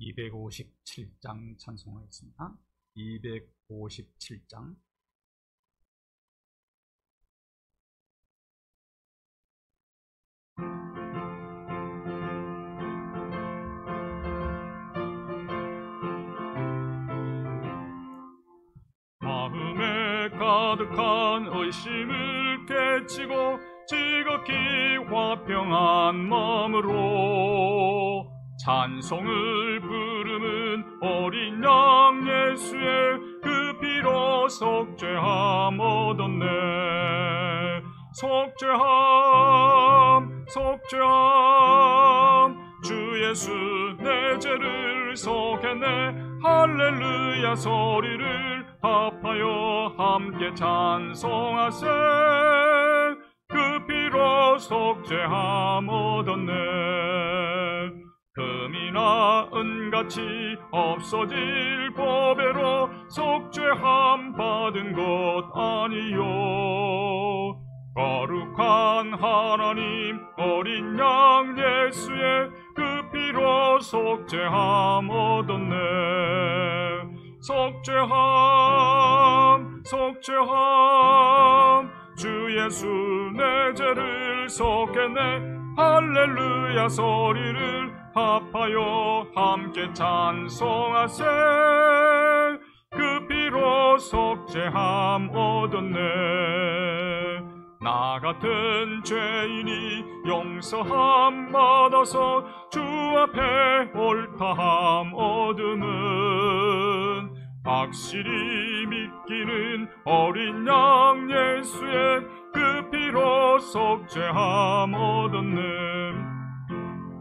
257장 찬송하겠습니다. 257장. 마음에 가득한 의심을 깨치고 지극히 화평한 마음으로 찬송을 부르는 어린 양 예수의 그 피로 속죄함 얻었네. 속죄함 속죄함 주 예수 내 죄를 속했네. 할렐루야 소리를 합하여 함께 찬송하세. 그 피로 속죄함 얻었네. 금이나 은같이 없어질 보배로 속죄함 받은 것 아니요. 거룩한 하나님 어린 양 예수의 그 피로 속죄함 얻었네. 속죄함 속죄함 주 예수 내 죄를 속했네. 할렐루야 소리를 합하여 함께 찬송하세. 그 피로 속죄함 얻었네. 나 같은 죄인이 용서함 받아서 주 앞에 옳다함 얻음은 확실히 믿기는 어린 양 예수의 그 피로 속죄함 얻었네.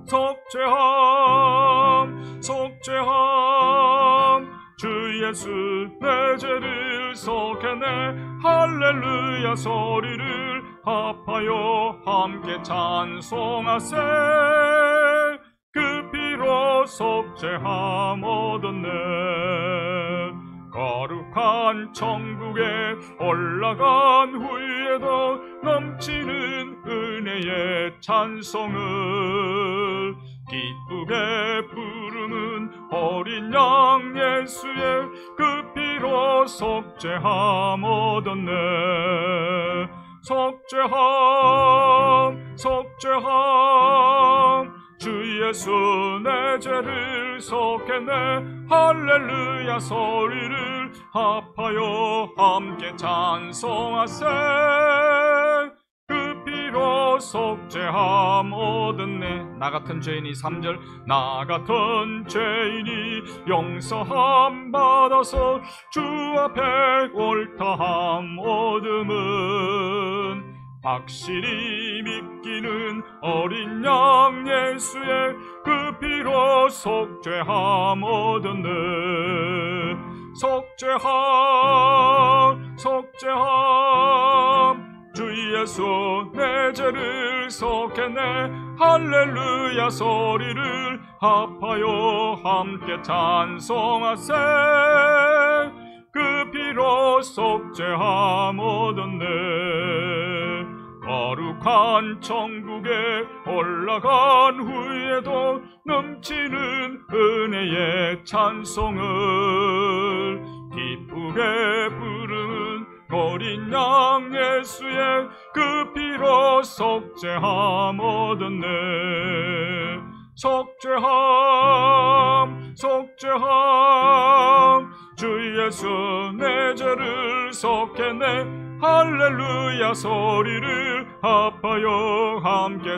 속죄함 속죄함 주 예수 내 죄를 속했네. 할렐루야 소리를 합하여 함께 찬송하세. 그 피로 속죄함 얻었네. 거룩한 천국에 올라간 후에도 넘치는 은혜의 찬송을 기쁘게 부르는 어린 양 예수의 그 피로 속죄함 얻었네. 속죄함 속죄함 주 예수 내 죄를 속했네. 할렐루야 소리를 합하여 함께 찬송하세. 그 피로 속죄함 얻었네. 나 같은 죄인이 3절 나 같은 죄인이 용서함 받아서 주 앞에 옳다함 얻음은 확실히 믿기는 어린 양 예수의 그 피로 속죄함 얻었네. 속죄함 속죄함 주 예수 내 죄를 속했네. 할렐루야 소리를 합하여 함께 찬송하세. 그 피로 속죄함 얻었네. 거룩한 천국에 올라간 후에도 넘치는 은혜의 찬송을 기쁘게 부르는 어린 양 예수의 그 피로 속죄함 얻었네. 속죄함 속죄함 주 예수 내 죄를 속했네. 할렐루야 소리를 합하여 함께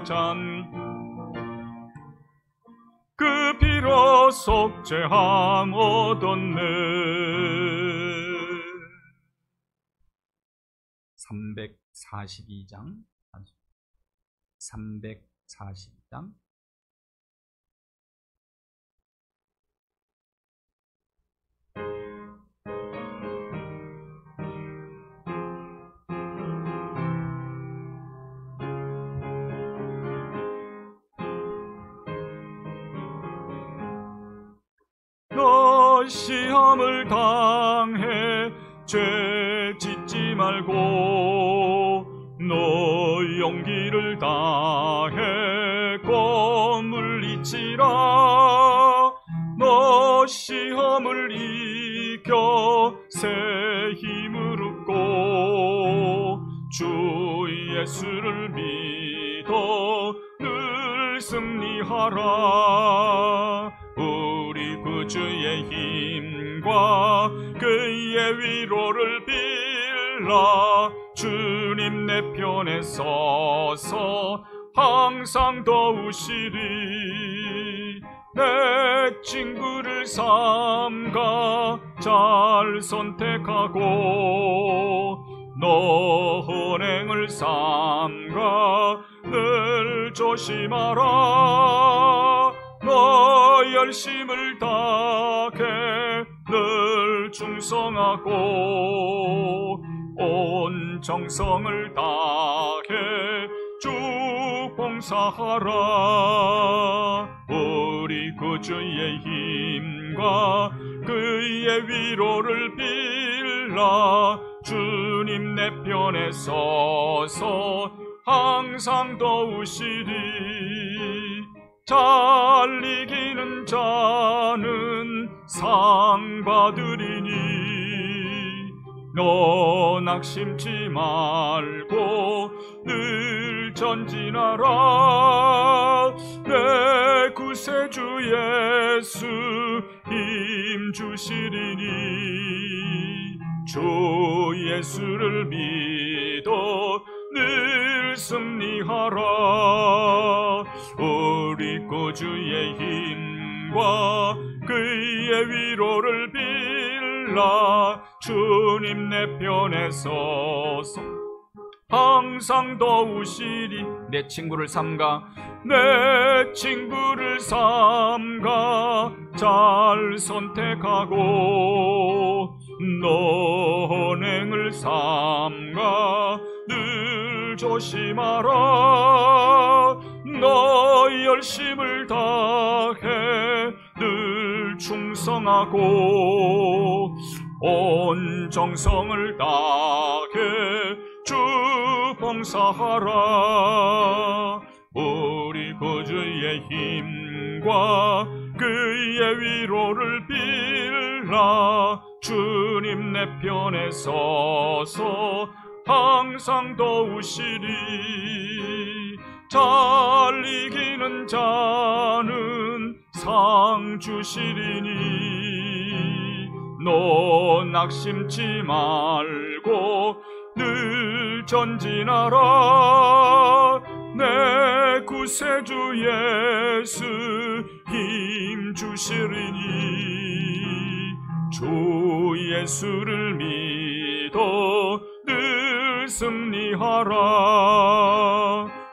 그 피로 속죄함 얻었네. 342장 342장 너 시험을 당해 죄 짓지 말고 너 용기를 다해 꿈을 잊지라. 너 너 시험을 이겨 새 힘을 얻고 주 예수를 믿어 늘 승리하라. 우리 구주의 힘과 그의 위로를 빌라. 주님 내 편에 서서 항상 도우시리. 내 친구를 삼가 잘 선택하고 너 헌행을 삼가 늘 조심하라. 너 열심을 다해 늘 충성하고 온 정성을 다해 쭉 봉사하라. 우리 구주의 힘과 그의 위로를 빌라. 주님 내 편에 서서 항상 도우시리. 잘 이기는 자는 상 받으리니 너 낙심치 말고 늘 전진하라. 내 구세주 예수 힘 주시리니 주 예수를 믿어 늘 승리하라. 우리 구주의 힘과 그의 위로를 빌라. 주님 내 편에 서서 항상 도우시리. 내 친구를 삼가 잘 선택하고 너 헌행을 삼가 늘 조심하라. 너 열심을 다해 늘 충성하고 온 정성을 다해 주 봉사하라. 우리 구주의 힘과 그의 위로를 빌라. 주님 내 편에 서서 항상 도우시리. 잘 이기는 자는 상 주시리니 너 낙심치 말고 늘 전진하라. 내 구세주 예수 힘 주시리니 주 예수를 믿어 늘 승리하라.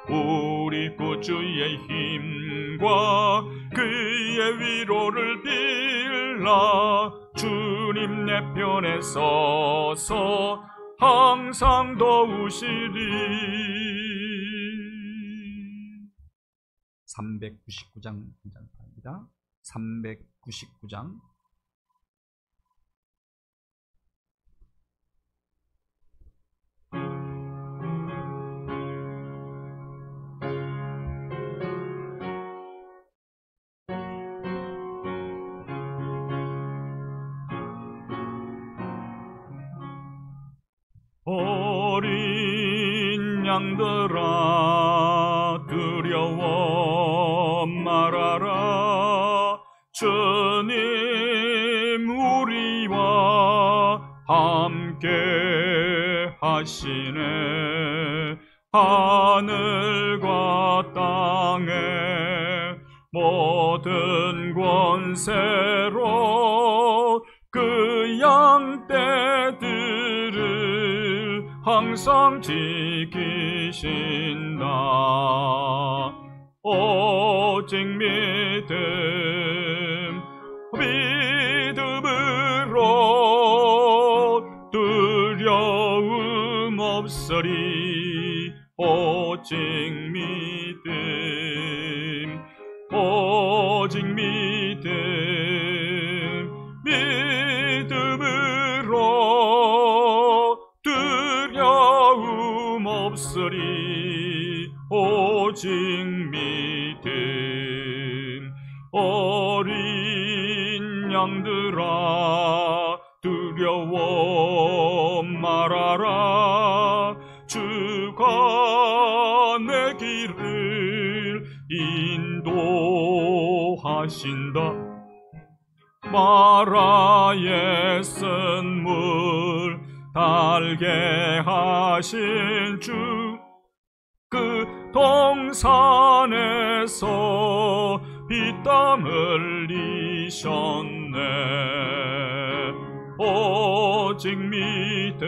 우리 구주의 힘과 그의 위로를 빌라. 주님 내 편에 서서 항상 도우시리. 399장 한장입니다. 399장. 어린 양들아 두려워 말아라. 주님 우리와 함께 하시네. 하늘과 땅에 모든 권세로 그 양떼들을 항상 지키신다. 오직 믿음으로 두려움 없으리. 오직 믿음으로 두려움 없으리. 오직 믿음. 어린 양들아 두려워 말아라. 주가 내 길을 인도하신다. 마라의 쓴물 달게 하신 주, 그 동산에서 피땀 흘리셨네. 오직 믿음으로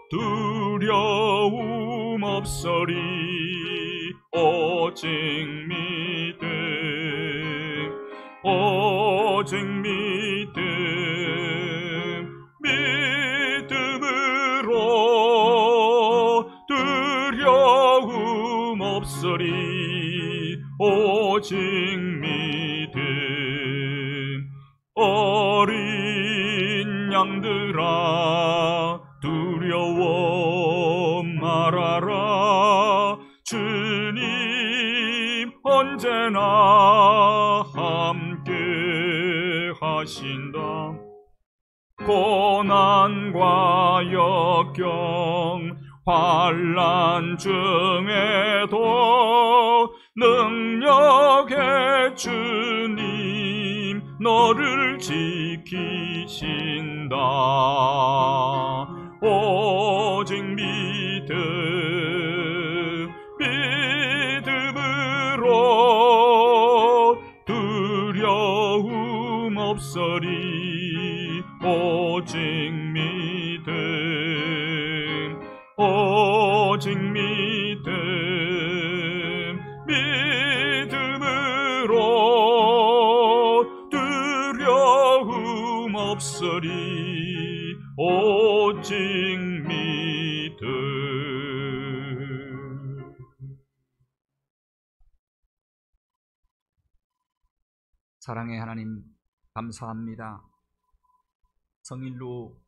두려움 없으리. 오직 믿음으로 두려움 없으리. 오직 믿음. 어린 양들아 두려워 말아라. 주님 언제나 함께 하신다. 고난과 역경 환난 중에도 능력의 주님 너를 지키신다. 오직 믿음으로 두려움 없으리. 오직 믿음으로 두려움 없으리. 오직 믿음. 사랑의 하나님, 감사합니다. 성일로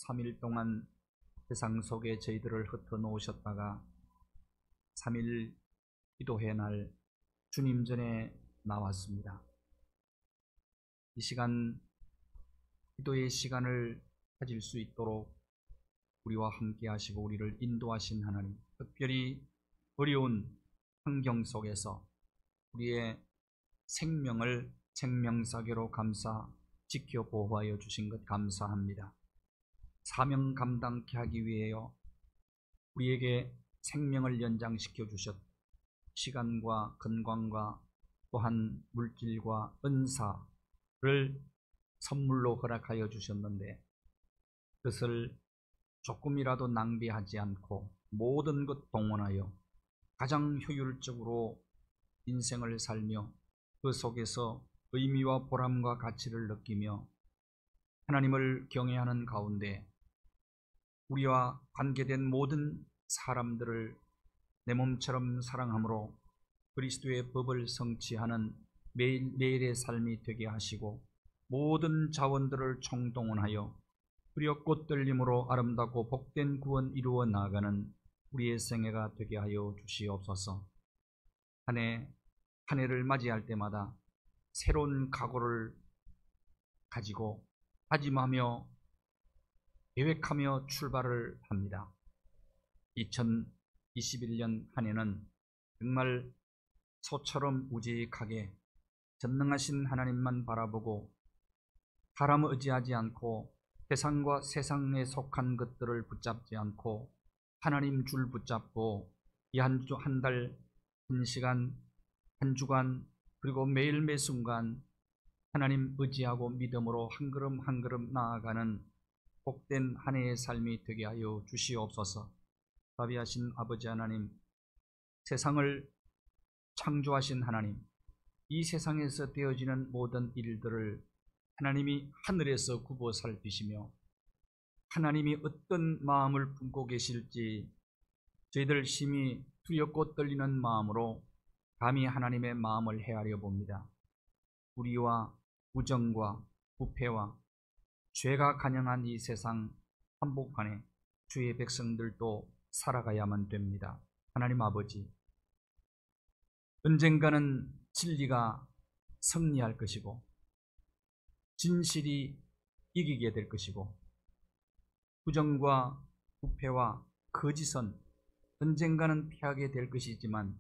3일 동안 세상 속에 저희들을 흩어놓으셨다가 3일 기도회 날 주님 전에 나왔습니다. 이 시간, 기도의 시간을 가질 수 있도록 우리와 함께 하시고 우리를 인도하신 하나님, 특별히 어려운 환경 속에서 우리의 생명을 생명사계로 감사 지켜 보호하여 주신 것 감사합니다. 사명 감당케 하기 위하여 우리에게 생명을 연장시켜 주셨, 시간과 건강과 또한 물질과 은사를 선물로 허락하여 주셨는데, 그것을 조금이라도 낭비하지 않고 모든 것 동원하여 가장 효율적으로 인생을 살며 그 속에서 의미와 보람과 가치를 느끼며 하나님을 경외하는 가운데 우리와 관계된 모든 사람들을 내 몸처럼 사랑함으로 그리스도의 법을 성취하는 매일매일의 삶이 되게 하시고, 모든 자원들을 총동원하여 뿌려 꽃들림으로 아름답고 복된 구원 이루어 나아가는 우리의 생애가 되게 하여 주시옵소서. 한 해를 맞이할 때마다 새로운 각오를 가지고 다짐하며 계획하며 출발을 합니다. 2021년 한 해는 정말 소처럼 우직하게 전능하신 하나님만 바라보고 사람을 의지하지 않고 세상과 세상에 속한 것들을 붙잡지 않고 하나님 줄 붙잡고 이 한 달, 한 시간, 한 주간, 그리고 매일 매 순간 하나님 의지하고 믿음으로 한 걸음 한 걸음 나아가는 복된 한 해의 삶이 되게 하여 주시옵소서. 자비하신 아버지 하나님, 세상을 창조하신 하나님, 이 세상에서 되어지는 모든 일들을 하나님이 하늘에서 굽어 살피시며 하나님이 어떤 마음을 품고 계실지 저희들 심히 두렵고 떨리는 마음으로 감히 하나님의 마음을 헤아려 봅니다. 우리와 부정과 부패와 죄가 간영한 이 세상 한복판에 주의 백성들도 살아가야만 됩니다. 하나님 아버지, 언젠가는 진리가 승리할 것이고 진실이 이기게 될 것이고 부정과 부패와 거짓은 언젠가는 패하게 될 것이지만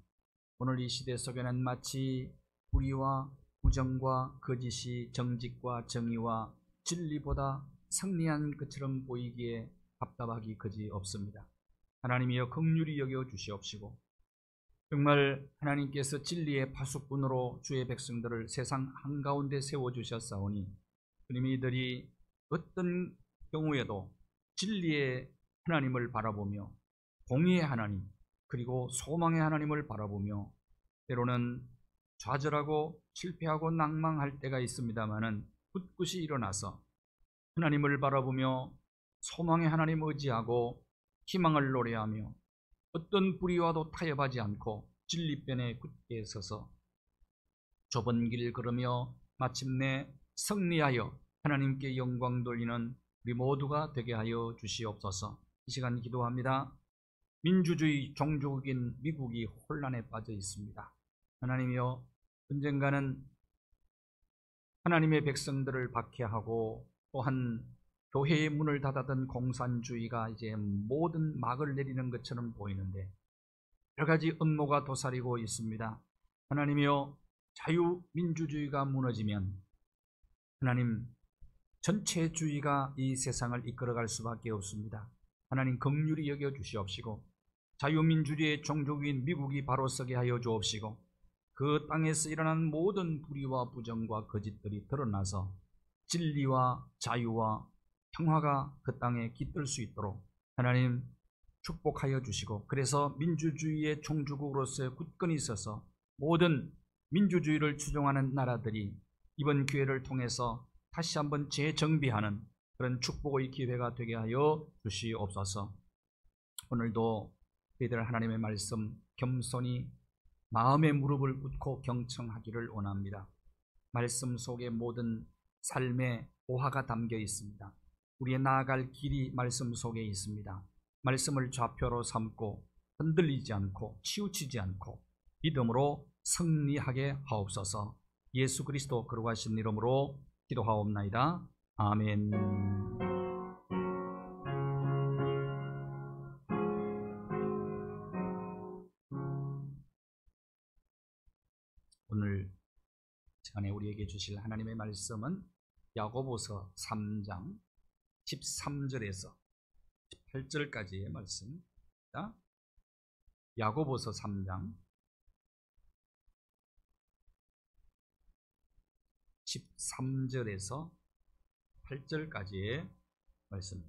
오늘 이 시대 속에는 마치 불의와 부정과 거짓이 정직과 정의와 진리보다 승리한 것처럼 보이기에 답답하기 그지없습니다. 하나님이여 긍휼히 여겨 주시옵시고 정말 하나님께서 진리의 파수꾼으로 주의 백성들을 세상 한가운데 세워주셨사오니 주님 이들이 어떤 경우에도 진리의 하나님을 바라보며 공의의 하나님 그리고 소망의 하나님을 바라보며 때로는 좌절하고 실패하고 낭망할 때가 있습니다마는 굳굳이 일어나서 하나님을 바라보며 소망의 하나님 의지하고 희망을 노래하며 어떤 불의와도 타협하지 않고 진리변에 굳게 서서 좁은 길 걸으며 마침내 승리하여 하나님께 영광 돌리는 우리 모두가 되게 하여 주시옵소서. 이 시간 기도합니다. 민주주의 종족인 미국이 혼란에 빠져 있습니다. 하나님이여 언젠가는 하나님의 백성들을 박해하고 또한 교회의 문을 닫았던 공산주의가 이제 모든 막을 내리는 것처럼 보이는데 여러 가지 음모가 도사리고 있습니다. 하나님이여 자유민주주의가 무너지면 하나님 전체주의가 이 세상을 이끌어갈 수밖에 없습니다. 하나님 긍휼히 여겨 주시옵시고 자유민주주의의 종족인 미국이 바로 서게 하여 주옵시고 그 땅에서 일어난 모든 불의와 부정과 거짓들이 드러나서 진리와 자유와 평화가 그 땅에 깃들 수 있도록 하나님 축복하여 주시고 그래서 민주주의의 종주국으로서 굳건히 서서 모든 민주주의를 추종하는 나라들이 이번 기회를 통해서 다시 한번 재정비하는 그런 축복의 기회가 되게 하여 주시옵소서. 오늘도 저희들 하나님의 말씀 겸손히 마음의 무릎을 꿇고 경청하기를 원합니다. 말씀 속에 모든 삶의 보화가 담겨 있습니다. 우리의 나아갈 길이 말씀 속에 있습니다. 말씀을 좌표로 삼고 흔들리지 않고 치우치지 않고 믿음으로 승리하게 하옵소서. 예수 그리스도 거룩하신 이름으로 기도하옵나이다. 아멘. 오늘 시간에 우리에게 주실 하나님의 말씀은 야고보서 3장 13절에서 18절까지의 말씀입니다. 야고보서 3장 13절에서 8절까지의 말씀.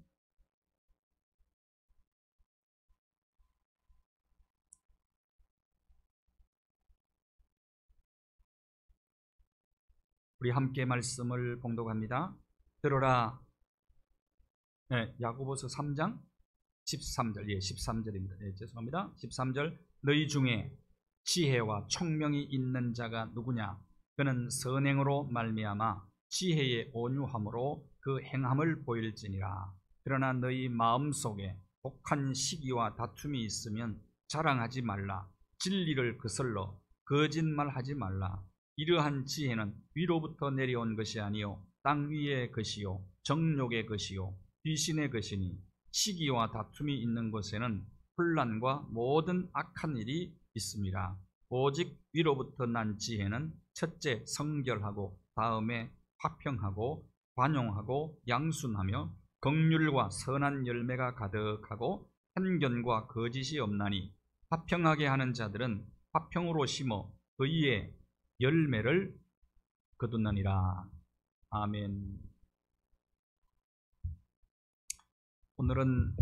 우리 함께 말씀을 봉독합니다. 들어라. 네, 야고보서 3장 13절. 예, 13절입니다. 네, 죄송합니다. 13절. 너희 중에 지혜와 총명이 있는 자가 누구냐? 그는 선행으로 말미암아 지혜의 온유함으로 그 행함을 보일지니라. 그러나 너희 마음속에 독한 시기와 다툼이 있으면 자랑하지 말라. 진리를 거슬러 거짓말하지 말라. 이러한 지혜는 위로부터 내려온 것이 아니요 땅 위의 것이요 정욕의 것이요 귀신의 것이니 시기와 다툼이 있는 곳에는 혼란과 모든 악한 일이 있습니다. 오직 위로부터 난 지혜는 첫째 성결하고 다음에 화평하고 관용하고 양순하며 긍휼과 선한 열매가 가득하고 편견과 거짓이 없나니 화평하게 하는 자들은 화평으로 심어 그의 열매를 거두느니라. 아멘. 오늘은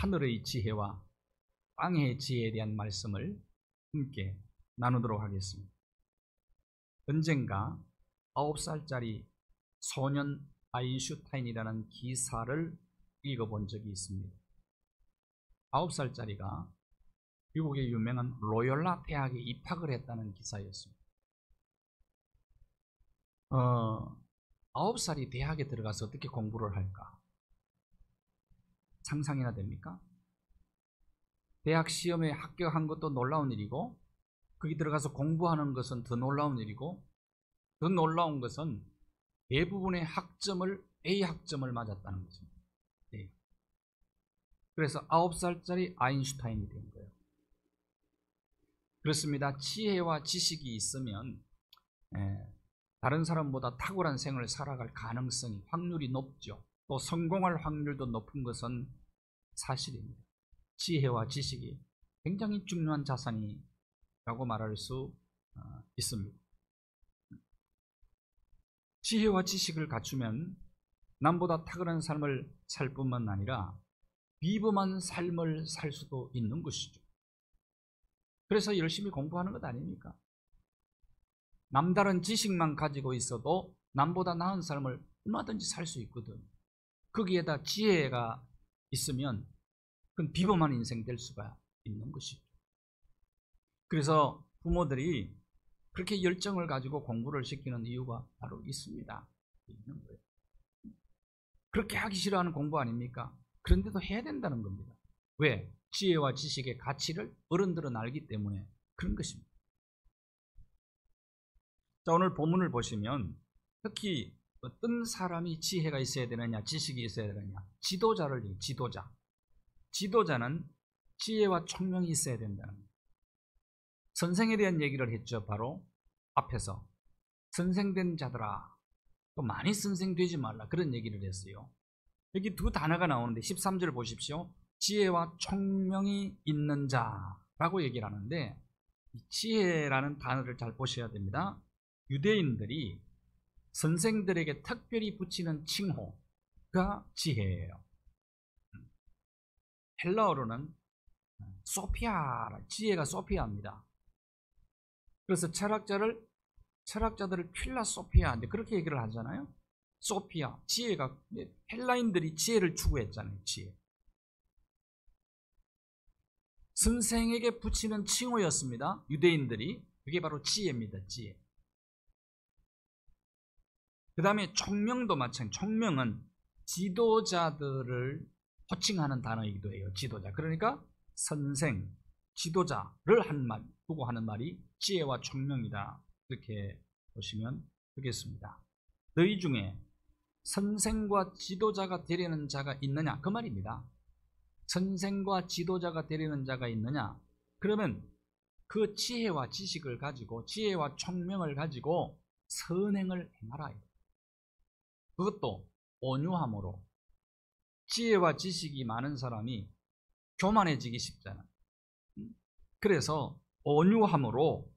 하늘의 지혜와 땅의 지혜에 대한 말씀을 함께 나누도록 하겠습니다. 언젠가 9살짜리 소년 아인슈타인이라는 기사를 읽어본 적이 있습니다. 9살짜리가 미국의 유명한 로열라 대학에 입학을 했다는 기사였습니다. 9살이 대학에 들어가서 어떻게 공부를 할까? 상상이나 됩니까? 대학 시험에 합격한 것도 놀라운 일이고 거기 들어가서 공부하는 것은 더 놀라운 일이고, 더 놀라운 것은 대부분의 학점을 A 학점을 맞았다는 것입니다. 네. 그래서 9살짜리 아인슈타인이 된 거예요. 그렇습니다. 지혜와 지식이 있으면 다른 사람보다 탁월한 생을 살아갈 가능성이, 확률이 높죠. 또 성공할 확률도 높은 것은 사실입니다. 지혜와 지식이 굉장히 중요한 자산이라고 말할 수 있습니다. 지혜와 지식을 갖추면 남보다 탁월한 삶을 살 뿐만 아니라 비범한 삶을 살 수도 있는 것이죠. 그래서 열심히 공부하는 것 아닙니까? 남다른 지식만 가지고 있어도 남보다 나은 삶을 얼마든지 살 수 있거든. 거기에다 지혜가 있으면 그건 비범한 인생 될 수가 있는 것이죠. 그래서 부모들이 그렇게 열정을 가지고 공부를 시키는 이유가 바로 있습니다. 있는 거예요. 그렇게 하기 싫어하는 공부 아닙니까? 그런데도 해야 된다는 겁니다. 왜? 지혜와 지식의 가치를 어른들은 알기 때문에 그런 것입니다. 자, 오늘 본문을 보시면 특히 어떤 사람이 지혜가 있어야 되느냐, 지식이 있어야 되느냐, 지도자를, 지도자는 지혜와 총명이 있어야 된다는 거예요. 선생에 대한 얘기를 했죠. 바로 앞에서 선생된 자들아, 또 많이 선생되지 말라, 그런 얘기를 했어요. 여기 두 단어가 나오는데 13절 보십시오. 지혜와 총명이 있는 자라고 얘기를 하는데, 지혜라는 단어를 잘 보셔야 됩니다. 유대인들이 선생들에게 특별히 붙이는 칭호가 지혜예요. 헬라어로는 소피아, 지혜가 소피아입니다. 그래서 철학자들을 필라소피아, 그렇게 얘기를 하잖아요. 소피아, 지혜가, 헬라인들이 지혜를 추구했잖아요. 지혜. 선생에게 붙이는 칭호였습니다. 유대인들이. 그게 바로 지혜입니다. 지혜. 그 다음에 총명도 마찬가지. 총명은 지도자들을 호칭하는 단어이기도 해요. 지도자. 그러니까 선생, 지도자를 두고 하는 말이 지혜와 총명이다. 이렇게 보시면 되겠습니다. 너희 중에 선생과 지도자가 되려는 자가 있느냐? 그 말입니다. 선생과 지도자가 되려는 자가 있느냐? 그러면 그 지혜와 지식을 가지고, 지혜와 총명을 가지고 선행을 행하라. 그것도 온유함으로. 지혜와 지식이 많은 사람이 교만해지기 쉽잖아요. 그래서 온유함으로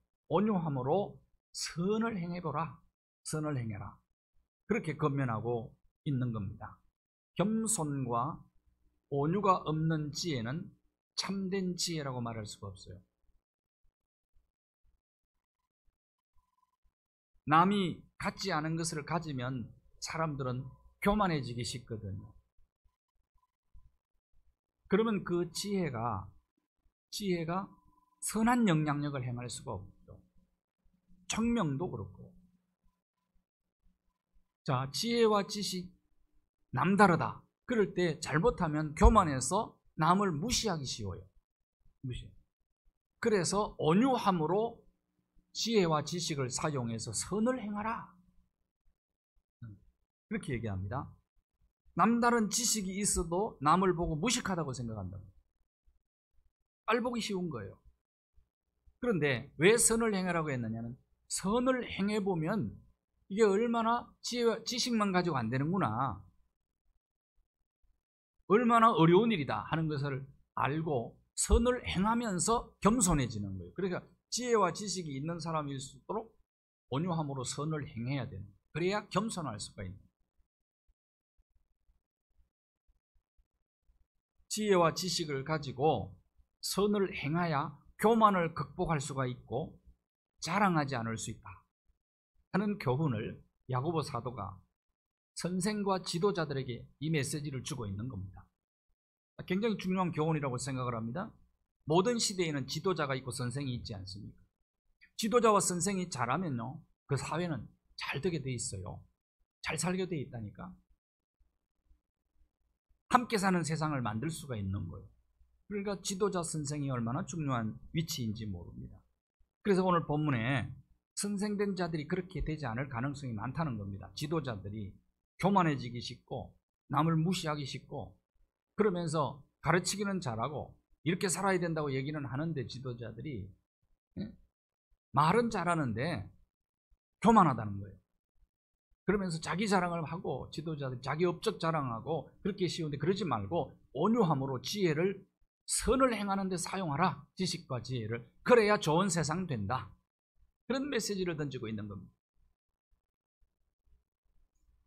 선을 행해보라. 선을 행해라. 그렇게 권면하고 있는 겁니다. 겸손과 온유가 없는 지혜는 참된 지혜라고 말할 수가 없어요. 남이 갖지 않은 것을 가지면 사람들은 교만해지기 쉽거든요. 그러면 그 지혜가 선한 영향력을 행할 수가 없죠. 총명도 그렇고. 자, 지혜와 지식 남다르다. 그럴 때 잘못하면 교만해서 남을 무시하기 쉬워요. 그래서 온유함으로 지혜와 지식을 사용해서 선을 행하라. 그렇게 얘기합니다. 남다른 지식이 있어도 남을 보고 무식하다고 생각한다. 깔보기 쉬운 거예요. 그런데 왜 선을 행하라고 했느냐는, 선을 행해보면 이게 얼마나 지혜와 지식만 가지고 안 되는구나, 얼마나 어려운 일이다 하는 것을 알고 선을 행하면서 겸손해지는 거예요. 그러니까 지혜와 지식이 있는 사람일수록 온유함으로 선을 행해야 되는 거예요. 그래야 겸손할 수가 있는 거예요. 지혜와 지식을 가지고 선을 행하야 교만을 극복할 수가 있고 자랑하지 않을 수 있다 하는 교훈을 야고보 사도가 선생과 지도자들에게 이 메시지를 주고 있는 겁니다. 굉장히 중요한 교훈이라고 생각을 합니다. 모든 시대에는 지도자가 있고 선생이 있지 않습니까? 지도자와 선생이 잘하면요, 그 사회는 잘 되게 돼 있어요. 잘 살게 돼 있다니까. 함께 사는 세상을 만들 수가 있는 거예요. 그러니까 지도자 선생이 얼마나 중요한 위치인지 모릅니다. 그래서 오늘 본문에 선생된 자들이 그렇게 되지 않을 가능성이 많다는 겁니다. 지도자들이 교만해지기 쉽고 남을 무시하기 쉽고 그러면서 가르치기는 잘하고 이렇게 살아야 된다고 얘기는 하는데 지도자들이 말은 잘하는데 교만하다는 거예요. 그러면서 자기 자랑을 하고 지도자들 자기 업적 자랑하고 그렇게 쉬운데 그러지 말고 온유함으로 지혜를 선을 행하는 데 사용하라. 지식과 지혜를. 그래야 좋은 세상 된다. 그런 메시지를 던지고 있는 겁니다.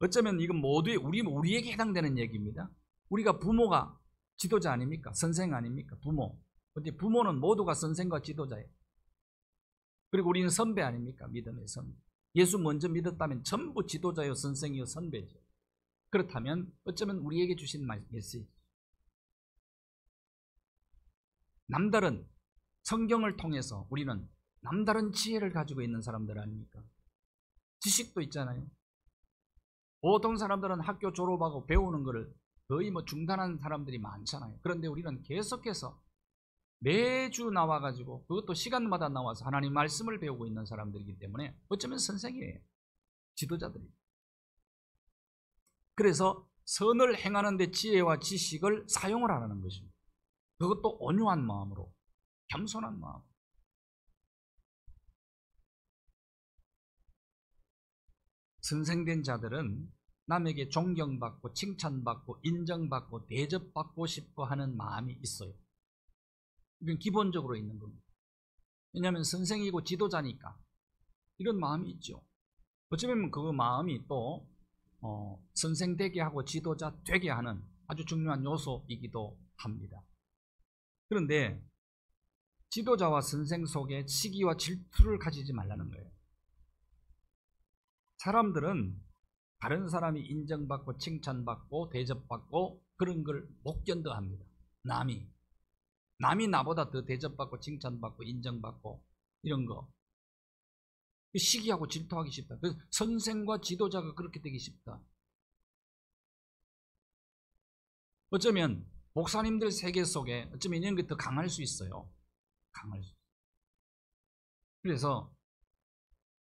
어쩌면 이건 모두 우리에게 해당되는 얘기입니다. 우리가 부모가 지도자 아닙니까? 선생 아닙니까? 부모. 근데 부모는 모두가 선생과 지도자예요. 그리고 우리는 선배 아닙니까? 믿음의 선배. 예수 먼저 믿었다면 전부 지도자요, 선생이요, 선배죠. 그렇다면 어쩌면 우리에게 주신 메시지. 남다른 성경을 통해서 우리는 남다른 지혜를 가지고 있는 사람들 아닙니까? 지식도 있잖아요. 보통 사람들은 학교 졸업하고 배우는 것을 거의 중단한 사람들이 많잖아요. 그런데 우리는 계속해서 매주 나와가지고 그것도 시간마다 나와서 하나님 말씀을 배우고 있는 사람들이기 때문에 어쩌면 선생이에요. 지도자들이. 그래서 선을 행하는 데 지혜와 지식을 사용을 하라는 것입니다. 그것도 온유한 마음으로, 겸손한 마음. 선생된 자들은 남에게 존경받고 칭찬받고 인정받고 대접받고 싶어 하는 마음이 있어요. 이건 기본적으로 있는 겁니다. 왜냐하면 선생이고 지도자니까 이런 마음이 있죠. 어쩌면 그 마음이 또 선생 되게 하고 지도자 되게 하는 아주 중요한 요소이기도 합니다. 그런데 지도자와 선생 속에 시기와 질투를 가지지 말라는 거예요. 사람들은 다른 사람이 인정받고 칭찬받고 대접받고 그런 걸 못 견뎌합니다. 남이 나보다 더 대접받고 칭찬받고 인정받고 이런 거 시기하고 질투하기 쉽다. 그래서 선생과 지도자가 그렇게 되기 쉽다. 어쩌면 목사님들 세계 속에 어쩌면 이런 게 더 강할 수 있어요. 강할 수. 그래서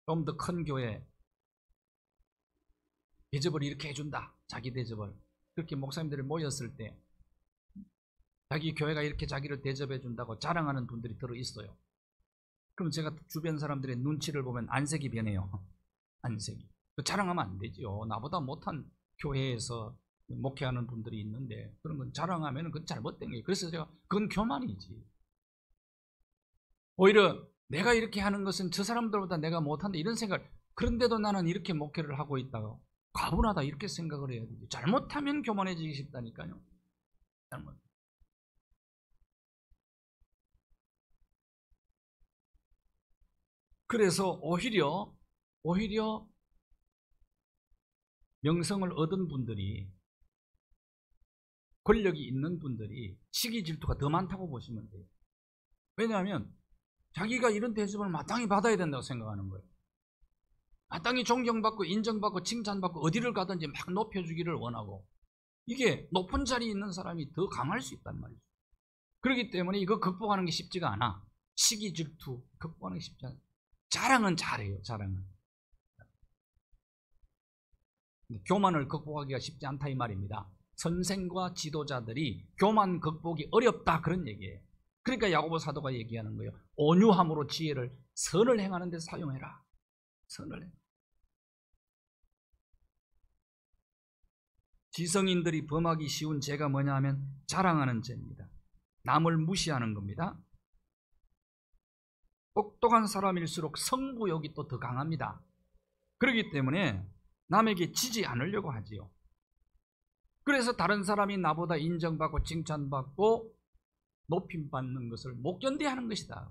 좀 더 큰 교회 대접을 이렇게 해준다. 자기 대접을. 그렇게 목사님들이 모였을 때 자기 교회가 이렇게 자기를 대접해 준다고 자랑하는 분들이 들어 있어요. 그럼 제가 주변 사람들의 눈치를 보면 안색이 변해요. 안색이. 자랑하면 안 되죠. 나보다 못한 교회에서 목회하는 분들이 있는데 그런 건 자랑하면 그건 잘못된 거예요. 그래서 제가 그건 교만이지. 오히려 내가 이렇게 하는 것은 저 사람들보다 내가 못한다 이런 생각. 그런데도 나는 이렇게 목회를 하고 있다고 과분하다 이렇게 생각을 해야 되지. 잘못하면 교만해지기 쉽다니까요. 잘못. 그래서 오히려 명성을 얻은 분들이 권력이 있는 분들이 시기 질투가 더 많다고 보시면 돼요. 왜냐하면 자기가 이런 대접을 마땅히 받아야 된다고 생각하는 거예요. 마땅히 존경받고 인정받고 칭찬받고 어디를 가든지 막 높여주기를 원하고 이게 높은 자리에 있는 사람이 더 강할 수 있단 말이죠. 그렇기 때문에 이거 극복하는 게 쉽지가 않아. 시기 질투 극복하는 게 쉽지 않아. 자랑은 잘해요. 자랑은. 교만을 극복하기가 쉽지 않다 이 말입니다. 선생과 지도자들이 교만 극복이 어렵다 그런 얘기예요. 그러니까 야고보 사도가 얘기하는 거예요. 온유함으로 지혜를 선을 행하는 데 사용해라. 선을 해. 지성인들이 범하기 쉬운 죄가 뭐냐 하면 자랑하는 죄입니다. 남을 무시하는 겁니다. 똑똑한 사람일수록 성부욕이 또 더 강합니다. 그렇기 때문에 남에게 지지 않으려고 하지요. 그래서 다른 사람이 나보다 인정받고 칭찬받고 높임받는 것을 못 견디하는 것이다.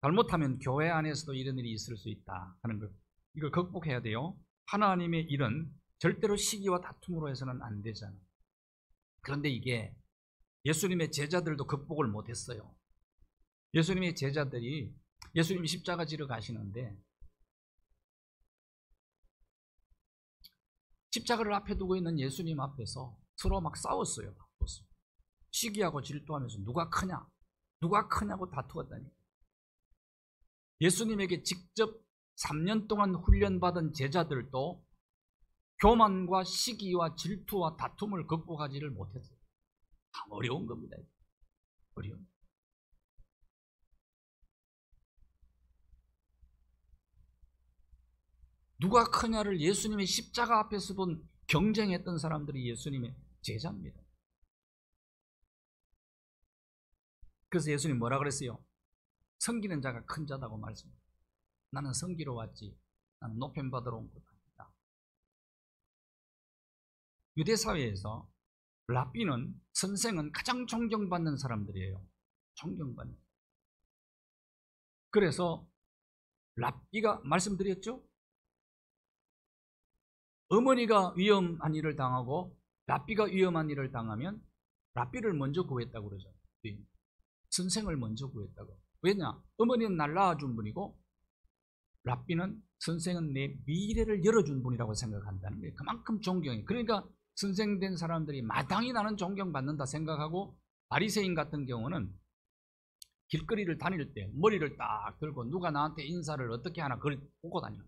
잘못하면 교회 안에서도 이런 일이 있을 수 있다 하는 것. 이걸 극복해야 돼요. 하나님의 일은 절대로 시기와 다툼으로 해서는 안 되잖아요. 그런데 이게 예수님의 제자들도 극복을 못했어요. 예수님의 제자들이 예수님이 십자가 지러 가시는데 십자가를 앞에 두고 있는 예수님 앞에서 서로 막 싸웠어요. 시기하고 질투하면서 누가 크냐? 누가 크냐고 다투었다니. 예수님에게 직접 3년 동안 훈련받은 제자들도 교만과 시기와 질투와 다툼을 극복하지를 못했어요. 참 어려운 겁니다. 어려운. 누가 크냐를 예수님의 십자가 앞에서도 경쟁했던 사람들이 예수님의 제자입니다. 그래서 예수님 뭐라 그랬어요? 섬기는 자가 큰 자다고 말씀합니다. 나는 섬기러 왔지, 나는 높임 받으러 온 것 아니다. 유대 사회에서 랍비는, 선생은 가장 존경받는 사람들이에요. 존경받는. 그래서 랍비가 말씀드렸죠? 어머니가 위험한 일을 당하고 랍비가 위험한 일을 당하면 랍비를 먼저 구했다고 그러죠. 선생을 먼저 구했다고. 왜냐? 어머니는 날 낳아준 분이고 랍비는, 선생은 내 미래를 열어준 분이라고 생각한다는 거예요. 그만큼 존경해요. 그러니까 선생된 사람들이 마땅히 나는 존경받는다 생각하고, 바리새인 같은 경우는 길거리를 다닐 때 머리를 딱 들고 누가 나한테 인사를 어떻게 하나 그걸 보고 다녀요.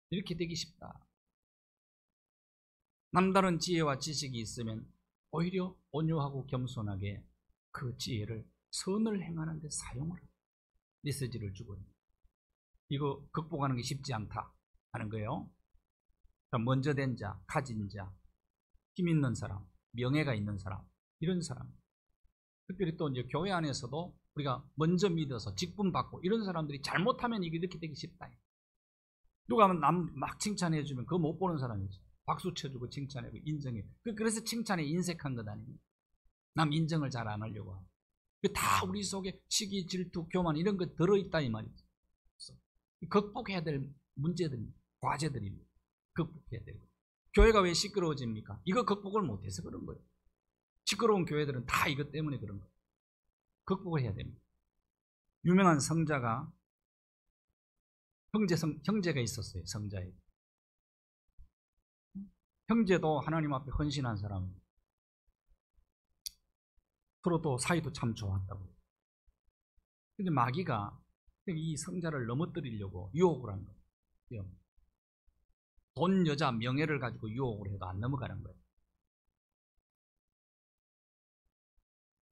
이렇게 되기 쉽다. 남다른 지혜와 지식이 있으면 오히려 온유하고 겸손하게 그 지혜를 선을 행하는 데 사용을 합니다. 메시지를 주고 있는. 이거 극복하는 게 쉽지 않다 하는 거예요. 먼저 된 자, 가진 자, 힘 있는 사람, 명예가 있는 사람, 이런 사람. 특별히 또 이제 교회 안에서도 우리가 먼저 믿어서 직분 받고 이런 사람들이 잘못하면 이게 이렇게 되기 쉽다. 누가 남 막 칭찬해주면 그거 못 보는 사람이지. 박수 쳐주고 칭찬하고 인정해. 그래서 칭찬에 인색한 것 아닙니까? 남 인정을 잘 안 하려고 하고. 다 우리 속에 시기, 질투, 교만 이런 거 들어있다 이 말이죠. 극복해야 될 문제들입니다. 과제들입니다. 극복해야 되고. 교회가 왜 시끄러워집니까? 이거 극복을 못해서 그런 거예요. 시끄러운 교회들은 다 이것 때문에 그런 거예요. 극복을 해야 됩니다. 유명한 성자가 형제가 있었어요. 성자에. 형제도 하나님 앞에 헌신한 사람입니다. 서로도 사이도 참 좋았다고. 근데 마귀가 이 성자를 넘어뜨리려고 유혹을 한 거예요. 돈, 여자, 명예를 가지고 유혹을 해도 안 넘어가는 거예요.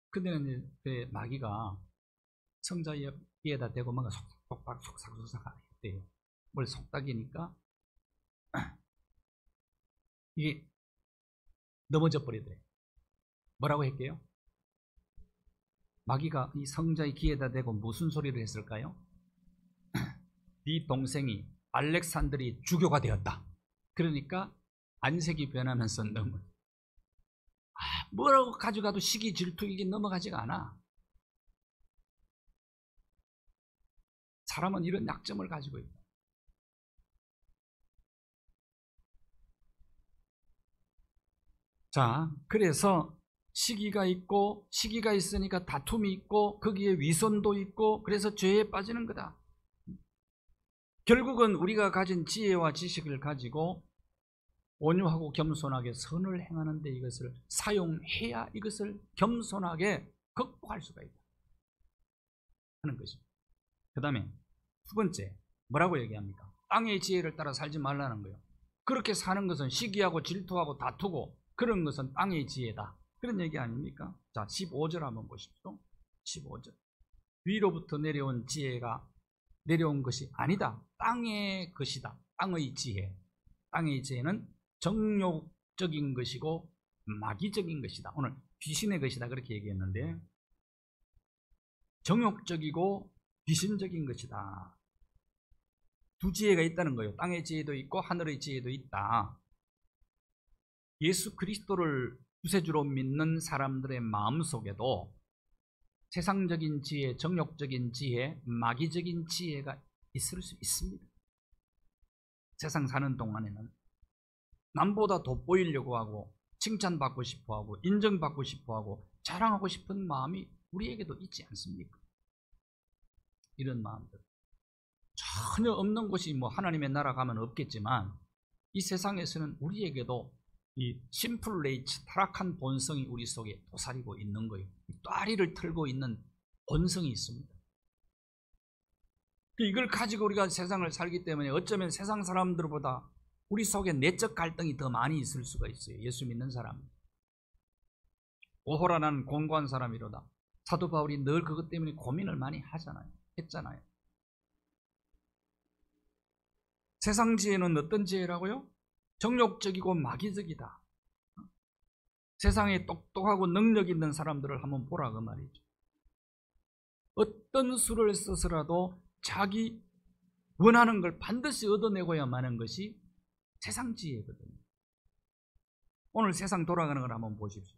근데 그 마귀가 성자 옆에다 대고 뭔가 속삭 했대요. 뭘 속닥이니까 이게 넘어져 버리더래요. 뭐라고 했게요? 마귀가 이 성자의 귀에다 대고 무슨 소리를 했을까요? 네 동생이 알렉산드리 주교가 되었다. 그러니까 안색이 변하면서 뭐라고 가져가도 시기, 질투 이게 넘어가지가 않아. 사람은 이런 약점을 가지고 있다. 자, 그래서 시기가 있고, 시기가 있으니까 다툼이 있고, 거기에 위선도 있고, 그래서 죄에 빠지는 거다. 결국은 우리가 가진 지혜와 지식을 가지고 온유하고 겸손하게 선을 행하는데 이것을 사용해야 이것을 겸손하게 극복할 수가 있다 하는 것입니다. 그 다음에 두 번째, 뭐라고 얘기합니까? 땅의 지혜를 따라 살지 말라는 거예요. 그렇게 사는 것은 시기하고 질투하고 다투고 그런 것은 땅의 지혜다. 그런 얘기 아닙니까? 자, 15절 한번 보십시오. 15절. 위로부터 내려온 지혜가 내려온 것이 아니다. 땅의 것이다. 땅의 지혜. 땅의 지혜는 정욕적인 것이고 마귀적인 것이다. 오늘 귀신의 것이다 그렇게 얘기했는데, 정욕적이고 귀신적인 것이다. 두 지혜가 있다는 거예요. 땅의 지혜도 있고 하늘의 지혜도 있다. 예수 그리스도를 구세주로 믿는 사람들의 마음속에도 세상적인 지혜, 정욕적인 지혜, 마귀적인 지혜가 있을 수 있습니다. 세상 사는 동안에는 남보다 돋보이려고 하고 칭찬받고 싶어하고 인정받고 싶어하고 자랑하고 싶은 마음이 우리에게도 있지 않습니까? 이런 마음들 전혀 없는 곳이 뭐 하나님의 나라 가면 없겠지만 이 세상에서는 우리에게도 이 심플 네이처, 타락한 본성이 우리 속에 도사리고 있는 거예요. 또아리를 틀고 있는 본성이 있습니다. 이걸 가지고 우리가 세상을 살기 때문에 어쩌면 세상 사람들보다 우리 속에 내적 갈등이 더 많이 있을 수가 있어요. 예수 믿는 사람. 오호라 나는 공고한 사람이로다. 사도 바울이 늘 그것 때문에 고민을 많이 했잖아요. 세상 지혜는 어떤 지혜라고요? 정욕적이고 마귀적이다. 세상에 똑똑하고 능력 있는 사람들을 한번 보라 그 말이죠. 어떤 수를 써서라도 자기 원하는 걸 반드시 얻어내고야만 하는 것이 세상 지혜거든요. 오늘 세상 돌아가는 걸 한번 보십시오.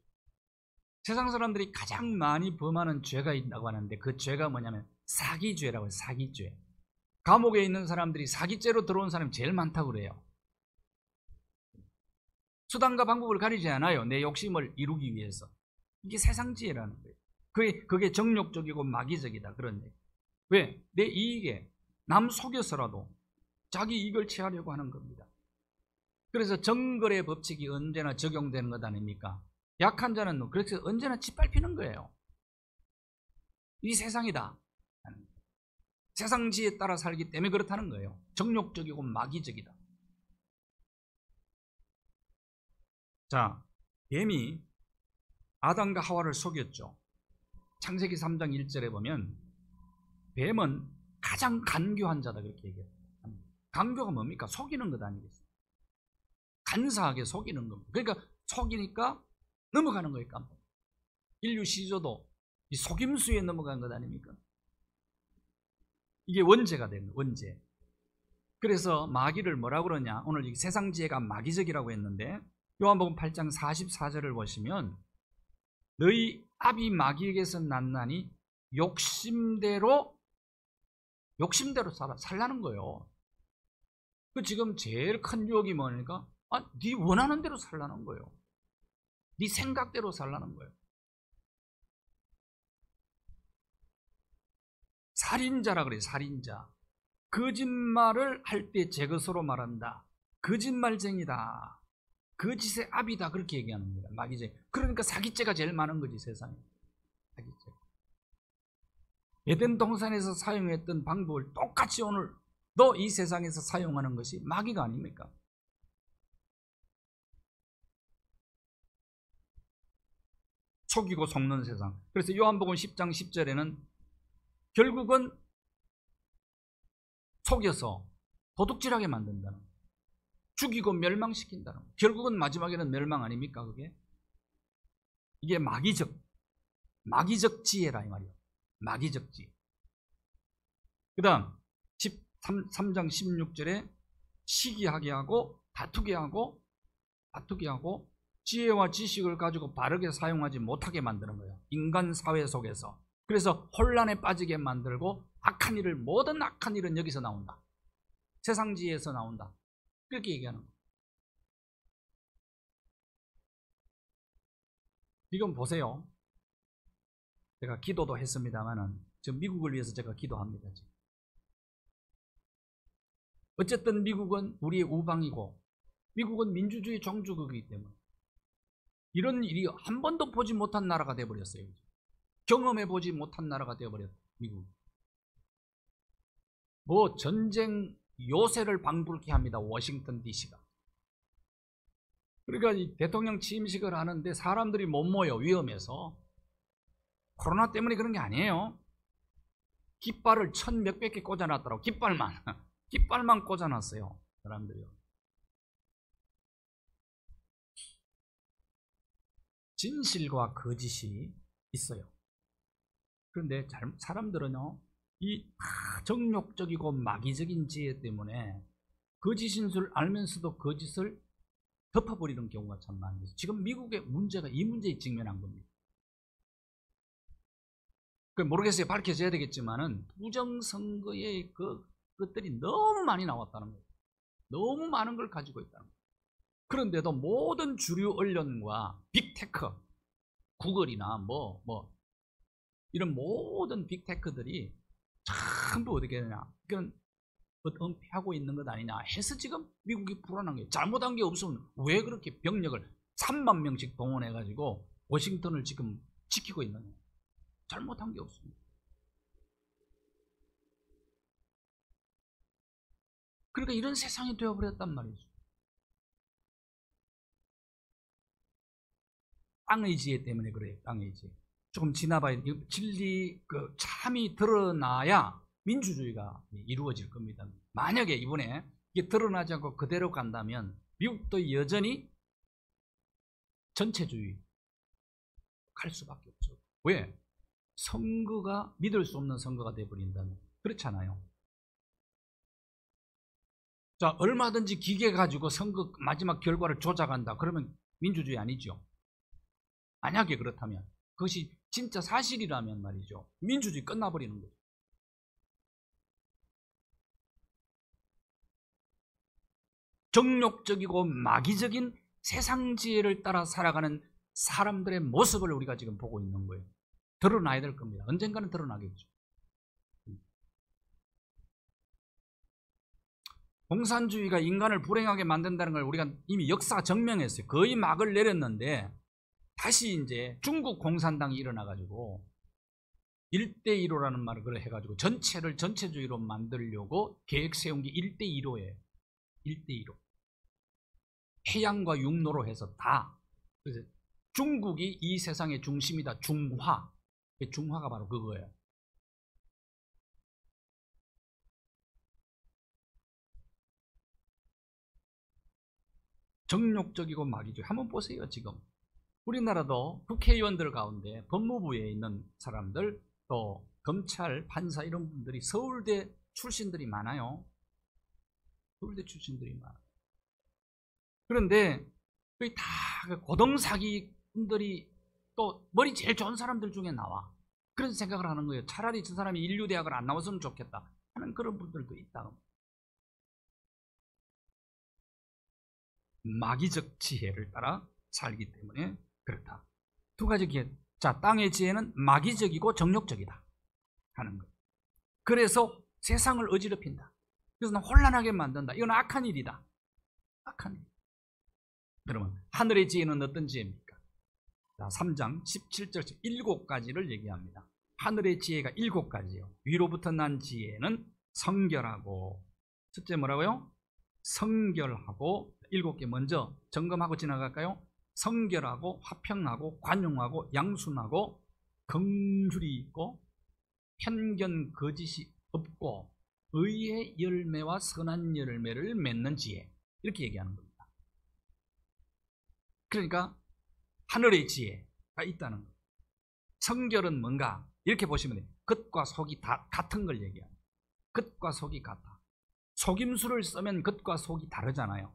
세상 사람들이 가장 많이 범하는 죄가 있다고 하는데 그 죄가 뭐냐면 사기죄라고 해요. 사기죄. 감옥에 있는 사람들이 사기죄로 들어온 사람이 제일 많다고 그래요. 수단과 방법을 가리지 않아요. 내 욕심을 이루기 위해서. 이게 세상 지혜라는 거예요. 그게 정욕적이고 마귀적이다. 그런 얘기. 왜? 내 이익에 남 속여서라도 자기 이익을 취하려고 하는 겁니다. 그래서 정글의 법칙이 언제나 적용되는 것 아닙니까? 약한 자는 그래서 언제나 짓밟히는 거예요. 이 세상이다. 세상 지혜에 따라 살기 때문에 그렇다는 거예요. 정욕적이고 마귀적이다. 자, 뱀이 아담과 하와를 속였죠. 창세기 3장 1절에 보면 뱀은 가장 간교한 자다 그렇게 얘기해요. 간교가 뭡니까? 속이는 것 아니겠어요? 간사하게 속이는 겁니다. 그러니까 속이니까 넘어가는 거예요. 깜빡. 인류 시조도 이 속임수에 넘어간 것 아닙니까? 이게 원죄가 되는 거예요. 원죄. 그래서 마귀를 뭐라고 그러냐? 오늘 이 세상 지혜가 마귀적이라고 했는데 요한복음 8장 44절을 보시면 너희 아비 마귀에게서 났나니 욕심대로 살라는 거예요. 그 지금 제일 큰 유혹이 뭐니까? 네 원하는 대로 살라는 거예요. 네 생각대로 살라는 거예요. 살인자라 그래요. 살인자. 거짓말을 할 때 제 것으로 말한다. 거짓말쟁이다. 거짓의 압이다. 그렇게 얘기하는 겁니다. 마귀죄. 그러니까 사기죄가 제일 많은 거지 세상에. 사기죄. 에덴 동산에서 사용했던 방법을 똑같이 오늘 너 이 세상에서 사용하는 것이 마귀가 아닙니까? 속이고 속는 세상. 그래서 요한복음 10장 10절에는 결국은 속여서 도둑질하게 만든다는 거예요. 죽이고 멸망시킨다는 거예요. 결국은 마지막에는 멸망 아닙니까 그게? 이게 마귀적 지혜라 이 말이에요. 마귀적 지혜. 그 다음 3장 16절에 시기하게 하고 다투게 하고 지혜와 지식을 가지고 바르게 사용하지 못하게 만드는 거예요. 인간 사회 속에서. 그래서 혼란에 빠지게 만들고 모든 악한 일은 여기서 나온다. 세상 지혜에서 나온다. 그렇게 얘기하는 거예요. 지금 보세요. 제가 기도도 했습니다만은 지금 미국을 위해서 제가 기도합니다. 지금. 어쨌든 미국은 우리의 우방이고 미국은 민주주의 종주국이기 때문에 이런 일이 한 번도 보지 못한 나라가 되어버렸어요. 경험해 보지 못한 나라가 되어버렸어요. 미국. 전쟁 요새를 방불케 합니다. 워싱턴 DC가. 그러니까 이 대통령 취임식을 하는데 사람들이 못 모여 위험해서. 코로나 때문에 그런 게 아니에요. 깃발을 1,000몇백 개 꽂아놨더라고. 깃발만 꽂아놨어요. 사람들이요. 진실과 거짓이 있어요. 그런데 사람들은요, 이 정욕적이고 마귀적인 지혜 때문에 거짓인 줄 알면서도 거짓을 덮어버리는 경우가 참 많아요. 지금 미국의 문제가 이 문제에 직면한 겁니다. 모르겠어요. 밝혀져야 되겠지만은 부정선거의 그것들이 너무 많이 나왔다는 거예요. 너무 많은 걸 가지고 있다는 거예요. 그런데도 모든 주류 언론과 빅테크, 구글이나 이런 모든 빅테크들이 전부 어떻게 되냐. 그건 은폐하고 있는 것 아니냐 해서 지금 미국이 불안한 게, 잘못한 게 없으면 왜 그렇게 병력을 3만 명씩 동원해가지고 워싱턴을 지금 지키고 있느냐. 잘못한 게 없습니다. 그러니까 이런 세상이 되어버렸단 말이죠. 땅의 지혜 때문에 그래요. 땅의 지혜. 조금 지나봐야 진리 참이 드러나야 민주주의가 이루어질 겁니다. 만약에 이번에 이게 드러나지 않고 그대로 간다면 미국도 여전히 전체주의 갈 수밖에 없죠. 왜? 선거가 믿을 수 없는 선거가 되어버린다면. 그렇잖아요. 자, 얼마든지 기계 가지고 선거 마지막 결과를 조작한다. 그러면 민주주의 아니죠. 만약에 그렇다면, 그것이 진짜 사실이라면 말이죠, 민주주의 끝나버리는 거죠. 정욕적이고 마귀적인 세상 지혜를 따라 살아가는 사람들의 모습을 우리가 지금 보고 있는 거예요. 드러나야 될 겁니다. 언젠가는 드러나겠죠. 공산주의가 인간을 불행하게 만든다는 걸 우리가 이미 역사 증명했어요. 거의 막을 내렸는데 다시 이제 중국 공산당이 일어나가지고 1대1호라는 말을 그래 해가지고 전체를 전체주의로 만들려고 계획 세운 게 1대1호예요. 1대1호. 해양과 육로로 해서 다. 그래서 중국이 이 세상의 중심이다. 중화. 중화가 바로 그거예요. 정욕적이고 마귀주의. 한번 보세요. 지금 우리나라도 국회의원들 가운데 법무부에 있는 사람들, 또 검찰, 판사 이런 분들이 서울대 출신들이 많아요. 서울대 출신들이 많아요. 그런데 거의 다 고등사기꾼들이 또 머리 제일 좋은 사람들 중에 나와. 그런 생각을 하는 거예요. 차라리 저 사람이 인류대학을 안 나왔으면 좋겠다 하는 그런 분들도 있다. 마귀적 지혜를 따라 살기 때문에 그렇다. 두 가지 기회. 자, 땅의 지혜는 마귀적이고 정욕적이다 하는 것. 그래서 세상을 어지럽힌다. 그래서 혼란하게 만든다. 이건 악한 일이다. 악한 일. 그러면 하늘의 지혜는 어떤 지혜입니까? 자, 3장 17절 7가지를 얘기합니다. 하늘의 지혜가 7가지예요. 위로부터 난 지혜는 성결하고, 첫째 뭐라고요? 성결하고. 7개 먼저 점검하고 지나갈까요? 성결하고, 화평하고, 관용하고, 양순하고, 긍휼이 있고, 편견 거짓이 없고, 의의 열매와 선한 열매를 맺는 지혜. 이렇게 얘기하는 겁니다. 그러니까 하늘의 지혜가 있다는 거예요. 성결은 뭔가? 이렇게 보시면 돼요. 겉과 속이 다 같은 걸 얘기합니다. 겉과 속이 같아. 속임수를 쓰면 겉과 속이 다르잖아요.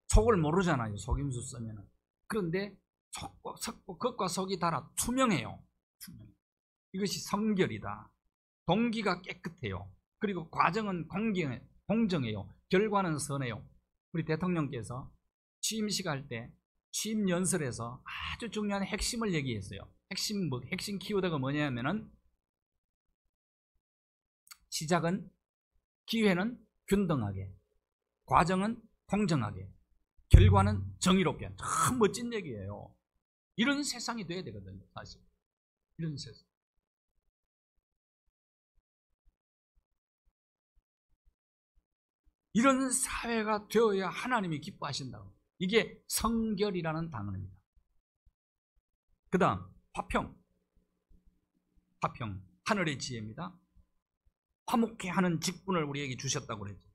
속을 모르잖아요. 속임수 쓰면은. 그런데 겉과 속이 달아 투명해요. 투명해요. 이것이 성결이다. 동기가 깨끗해요. 그리고 과정은 공정해요. 결과는 선해요. 우리 대통령께서 취임식 할 때 취임 연설에서 아주 중요한 핵심을 얘기했어요. 핵심 키워드가 뭐냐면은, 시작은, 기회는 균등하게, 과정은 공정하게, 결과는 정의롭게. 참 멋진 얘기예요. 이런 세상이 돼야 되거든요, 사실. 이런 세상. 이런 사회가 되어야 하나님이 기뻐하신다고. 이게 성결이라는 단어입니다. 그 다음 화평. 화평, 하늘의 지혜입니다. 화목해 하는 직분을 우리에게 주셨다고 그랬죠.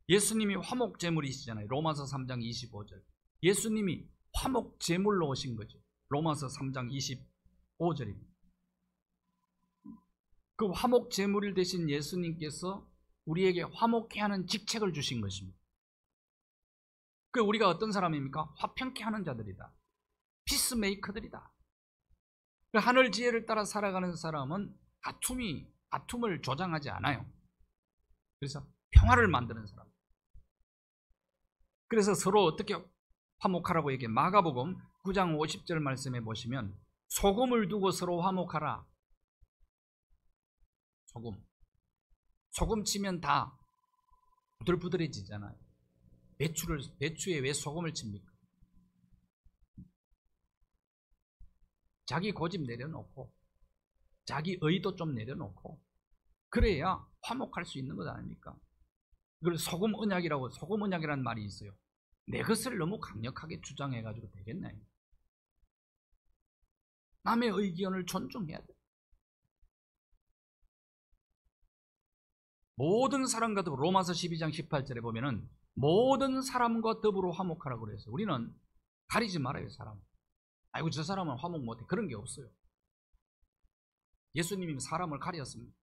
예수님이 화목제물이시잖아요. 로마서 3장 25절. 예수님이 화목제물로 오신 거죠. 로마서 3장 25절입니다. 그 화목제물 대신 예수님께서 우리에게 화목해 하는 직책을 주신 것입니다. 그 우리가 어떤 사람입니까? 화평케 하는 자들이다. 피스메이커들이다. 그 하늘 지혜를 따라 살아가는 사람은 다툼을 조장하지 않아요. 그래서 평화를 만드는 사람. 그래서 서로 어떻게 화목하라고 얘기해. 마가복음 9장 50절 말씀에 보시면, 소금을 두고 서로 화목하라. 소금 치면 다 부들부들해지잖아요. 배추에 왜 소금을 칩니까? 자기 고집 내려놓고 자기 의도 좀 내려놓고 그래야 화목할 수 있는 것 아닙니까? 이걸 소금 언약이라는 말이 있어요. 내 것을 너무 강력하게 주장해가지고 되겠나요? 남의 의견을 존중해야 돼. 모든 사람과 더불어 로마서 12장 18절에 보면은 모든 사람과 더불어 화목하라고 그랬어요. 우리는 가리지 말아요, 사람. 아이고 저 사람은 화목 못해. 그런 게 없어요. 예수님이 사람을 가렸습니다.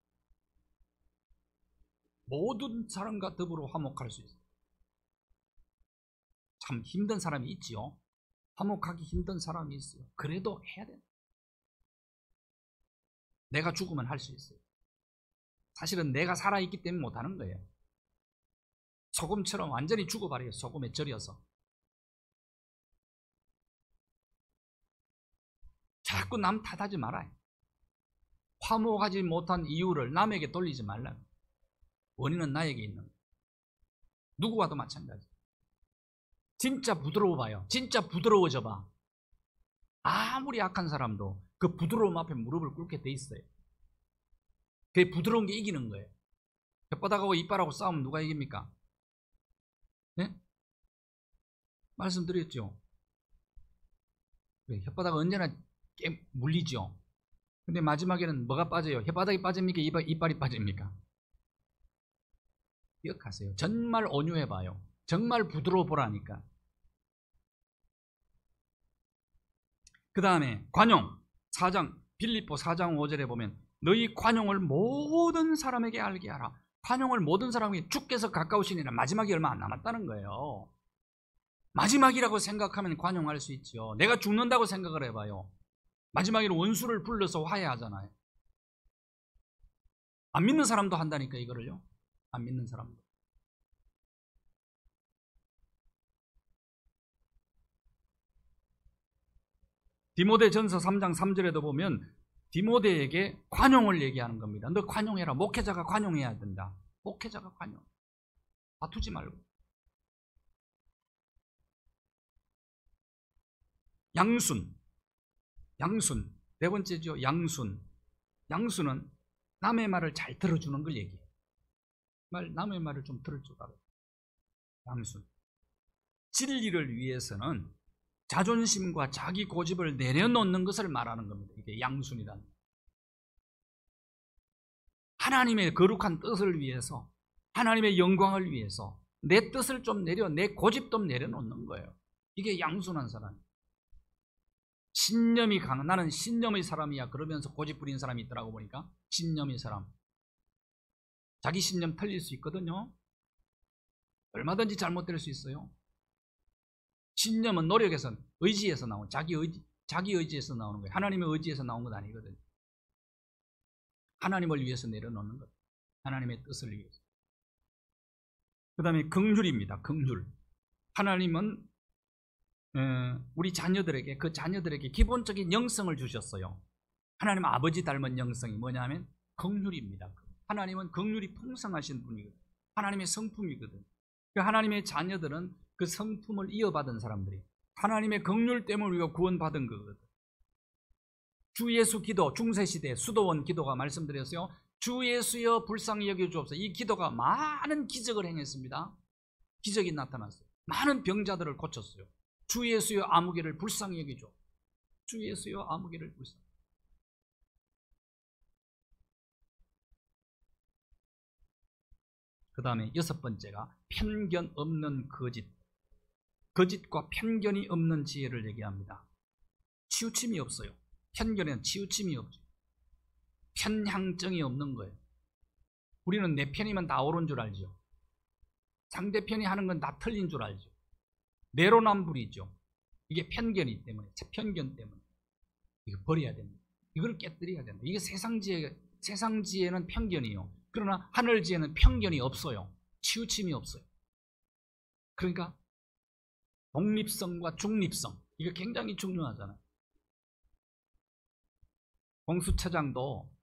모든 사람과 더불어 화목할 수 있어요. 참 힘든 사람이 있지요. 화목하기 힘든 사람이 있어요. 그래도 해야 돼요. 내가 죽으면 할 수 있어요. 사실은 내가 살아있기 때문에 못하는 거예요. 소금처럼 완전히 죽어버려요. 소금에 절여서. 자꾸 남 탓하지 말아요. 화목하지 못한 이유를 남에게 돌리지 말라고. 원인은 나에게 있는 거예요. 누구와도 마찬가지. 진짜 부드러워 봐요. 진짜 부드러워져 봐. 아무리 악한 사람도 그 부드러움 앞에 무릎을 꿇게 돼 있어요. 그게 부드러운 게 이기는 거예요. 혓바닥하고 이빨하고 싸우면 누가 이깁니까? 네? 말씀드렸죠. 혓바닥은 언제나 물리죠. 근데 마지막에는 뭐가 빠져요? 혓바닥이 빠집니까? 이빨이 빠집니까? 기억하세요. 정말 온유해봐요. 정말 부드러워 보라니까. 그 다음에 관용 4장 빌립보 4장 5절에 보면 너희 관용을 모든 사람에게 알게 하라. 관용을 모든 사람에게 주께서 가까우시니라. 마지막이 얼마 안 남았다는 거예요. 마지막이라고 생각하면 관용할 수 있죠. 내가 죽는다고 생각을 해봐요. 마지막에는 원수를 불러서 화해하잖아요. 안 믿는 사람도 한다니까 이거를요. 안 믿는 사람도. 디모데전서 3장 3절에도 보면 디모데에게 관용을 얘기하는 겁니다. 너 관용해라. 목회자가 관용해야 된다. 목회자가 관용. 다투지 말고. 양순. 네 번째죠. 양순은 남의 말을 잘 들어주는 걸 얘기해요. 남의 말을 좀 들을 줄 알아요. 양순. 진리를 위해서는 자존심과 자기 고집을 내려놓는 것을 말하는 겁니다. 이게 양순이란. 하나님의 거룩한 뜻을 위해서, 하나님의 영광을 위해서 내 뜻을 좀 내 고집 좀 내려놓는 거예요. 이게 양순한 사람. 신념이 강한, 나는 신념의 사람이야 그러면서 고집 부리는 사람이 있더라고 보니까. 신념의 사람. 자기 신념 틀릴 수 있거든요. 얼마든지 잘못될 수 있어요. 신념은 노력에서, 의지에서 나오는, 자기 의지에서 나오는 거예요. 하나님의 의지에서 나온 건 아니거든요. 하나님을 위해서 내려놓는 것. 하나님의 뜻을 위해서. 그 다음에 긍휼입니다. 긍휼. 하나님은 우리 자녀들에게, 그 자녀들에게 기본적인 영성을 주셨어요. 하나님 아버지 닮은 영성이 뭐냐면 긍휼입니다. 하나님은 긍휼이 풍성하신 분이거든요. 하나님의 성품이거든요. 하나님의 자녀들은 그 성품을 이어받은 사람들이 하나님의 긍휼 때문에 우리가 구원받은 거거든. 주 예수 기도, 중세시대 수도원 기도가 말씀드렸어요. 주 예수여 불쌍히 여겨주옵소서. 이 기도가 많은 기적을 행했습니다. 기적이 나타났어요. 많은 병자들을 고쳤어요. 주 예수여 아무개를 불쌍히 여겨줘. 주 예수여 아무개를 불쌍히. 그 다음에 6번째가 편견 없는 거짓. 거짓과 편견이 없는 지혜를 얘기합니다. 치우침이 없어요. 편견에는 치우침이 없죠. 편향증이 없는 거예요. 우리는 내 편이면 다 옳은 줄 알죠. 상대편이 하는 건 다 틀린 줄 알죠. 내로남불이죠. 이게 편견이기 때문에, 편견 때문에. 이거 버려야 됩니다. 이걸 깨뜨려야 된다. 이게 세상 지혜는 편견이요. 그러나 하늘 지혜는 편견이 없어요. 치우침이 없어요. 그러니까 독립성과 중립성, 이거 굉장히 중요하잖아요. 공수처장도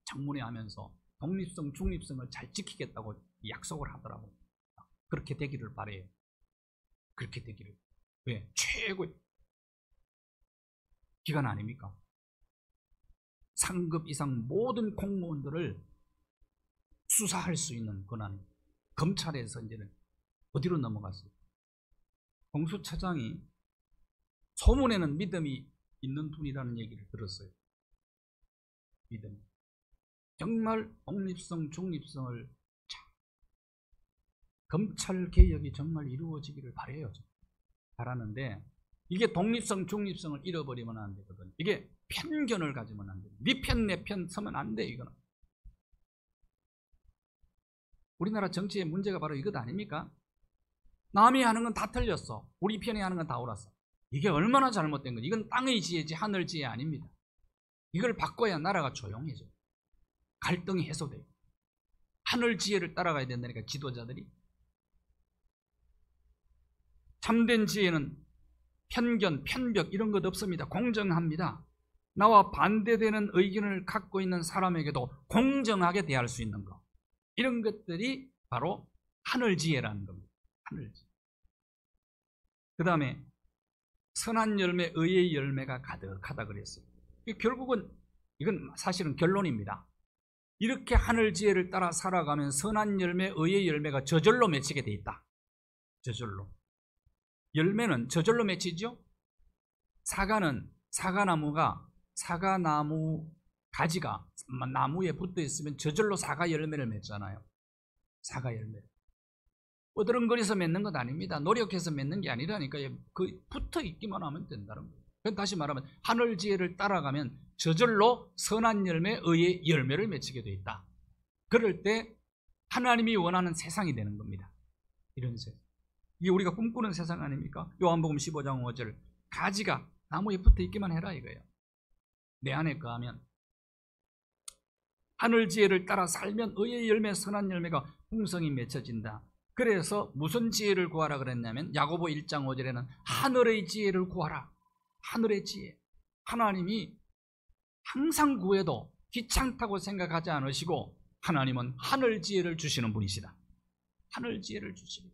청문회 하면서 독립성, 중립성을 잘 지키겠다고 약속을 하더라고요. 그렇게 되기를 바래요. 그렇게 되기를. 왜? 최고의 기관 아닙니까? 상급 이상 모든 공무원들을 수사할 수 있는 권한. 검찰에서 이제는 어디로 넘어갔어요? 공수처장이 소문에는 믿음이 있는 분이라는 얘기를 들었어요. 믿음. 정말 독립성, 중립성을 검찰 개혁이 정말 이루어지기를 바라요. 바라는데 이게 독립성, 중립성을 잃어버리면 안 되거든. 이게 편견을 가지면 안 돼. 네 편, 내 편 서면 안 돼. 이거는. 우리나라 정치의 문제가 바로 이것 아닙니까? 남이 하는 건 다 틀렸어. 우리 편이 하는 건 다 옳았어. 이게 얼마나 잘못된 거지. 이건 땅의 지혜지 하늘 지혜 아닙니다. 이걸 바꿔야 나라가 조용해져. 갈등이 해소돼요. 하늘 지혜를 따라가야 된다니까 지도자들이. 참된 지혜는 편견, 편벽 이런 것 없습니다. 공정합니다. 나와 반대되는 의견을 갖고 있는 사람에게도 공정하게 대할 수 있는 것. 이런 것들이 바로 하늘 지혜라는 겁니다. 하늘 지혜. 그 다음에 선한 열매, 의의 열매가 가득하다 그랬어요. 결국은 이건 사실은 결론입니다. 이렇게 하늘 지혜를 따라 살아가면 선한 열매, 의의 열매가 저절로 맺히게 돼 있다. 저절로. 열매는 저절로 맺히죠. 사과는 사과나무 가지가 나무에 붙어 있으면 저절로 사과 열매를 맺잖아요. 사과 열매. 어드렁거려서 맺는 것 아닙니다. 노력해서 맺는 게 아니라니까요. 그 붙어 있기만 하면 된다는 거예요. 다시 말하면 하늘 지혜를 따라가면 저절로 선한 열매, 의의 열매를 맺히게 돼 있다. 그럴 때 하나님이 원하는 세상이 되는 겁니다. 이런 세상. 이게 우리가 꿈꾸는 세상 아닙니까? 요한복음 15장 5절 가지가 나무에 붙어 있기만 해라 이거예요. 내 안에 거하면 하늘 지혜를 따라 살면 의의 열매, 선한 열매가 풍성히 맺혀진다. 그래서 무슨 지혜를 구하라 그랬냐면 야고보 1장 5절에는 하늘의 지혜를 구하라. 하늘의 지혜. 하나님이 항상 구해도 귀찮다고 생각하지 않으시고 하나님은 하늘 지혜를 주시는 분이시다. 하늘 지혜를 주시는.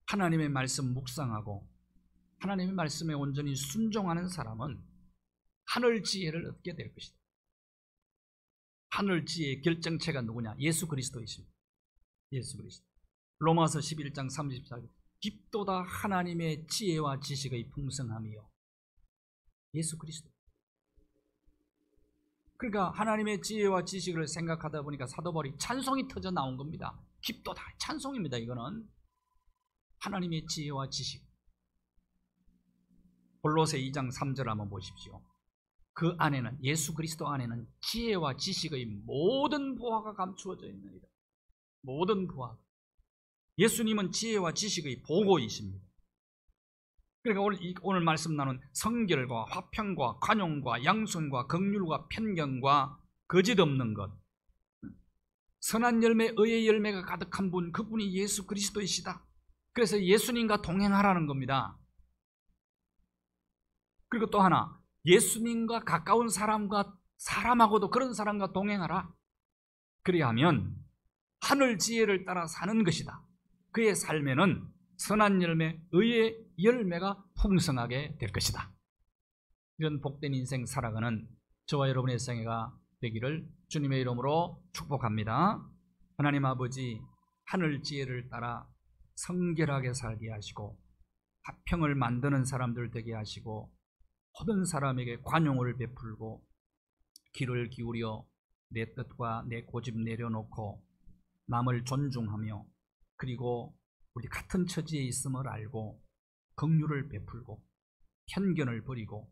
하나님의 말씀 묵상하고 하나님의 말씀에 온전히 순종하는 사람은 하늘 지혜를 얻게 될 것이다. 하늘 지혜의 결정체가 누구냐? 예수 그리스도이십니다. 예수 그리스도. 로마서 11장 34절 깊도다 하나님의 지혜와 지식의 풍성함이요. 예수 그리스도. 그러니까 하나님의 지혜와 지식을 생각하다 보니까 사도 바울이 찬송이 터져 나온 겁니다. 깊도다 찬송입니다. 이거는 하나님의 지혜와 지식. 골로새 2장 3절 한번 보십시오. 그 안에는 예수 그리스도 안에는 지혜와 지식의 모든 보화가 감추어져 있느니라. 모든 보화. 예수님은 지혜와 지식의 보고이십니다. 그러니까 오늘 말씀 나눈 성결과 화평과 관용과 양순과 긍휼과 편견과 거짓 없는 것, 선한 열매, 의의 열매가 가득한 분, 그분이 예수 그리스도이시다. 그래서 예수님과 동행하라는 겁니다. 그리고 또 하나, 예수님과 가까운 사람하고도 그런 사람과 동행하라. 그리하면 하늘 지혜를 따라 사는 것이다. 그의 삶에는 선한 열매, 의의 열매가 풍성하게 될 것이다. 이런 복된 인생 살아가는 저와 여러분의 생애가 되기를 주님의 이름으로 축복합니다. 하나님 아버지, 하늘 지혜를 따라 성결하게 살게 하시고 화평을 만드는 사람들 되게 하시고 모든 사람에게 관용을 베풀고 귀를 기울여 내 뜻과 내 고집 내려놓고 남을 존중하며 그리고 우리 같은 처지에 있음을 알고 긍휼을 베풀고 편견을 버리고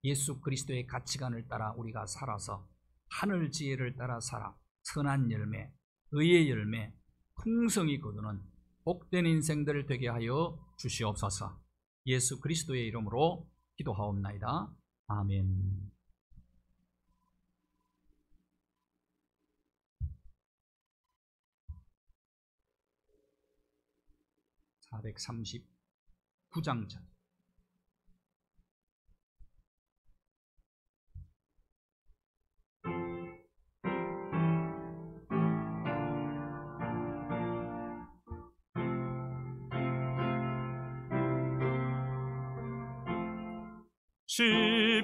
예수 그리스도의 가치관을 따라 우리가 살아서 하늘 지혜를 따라 살아 선한 열매, 의의 열매, 풍성히 거두는 복된 인생들 되게 하여 주시옵소서. 예수 그리스도의 이름으로 기도하옵나이다. 아멘. 439장차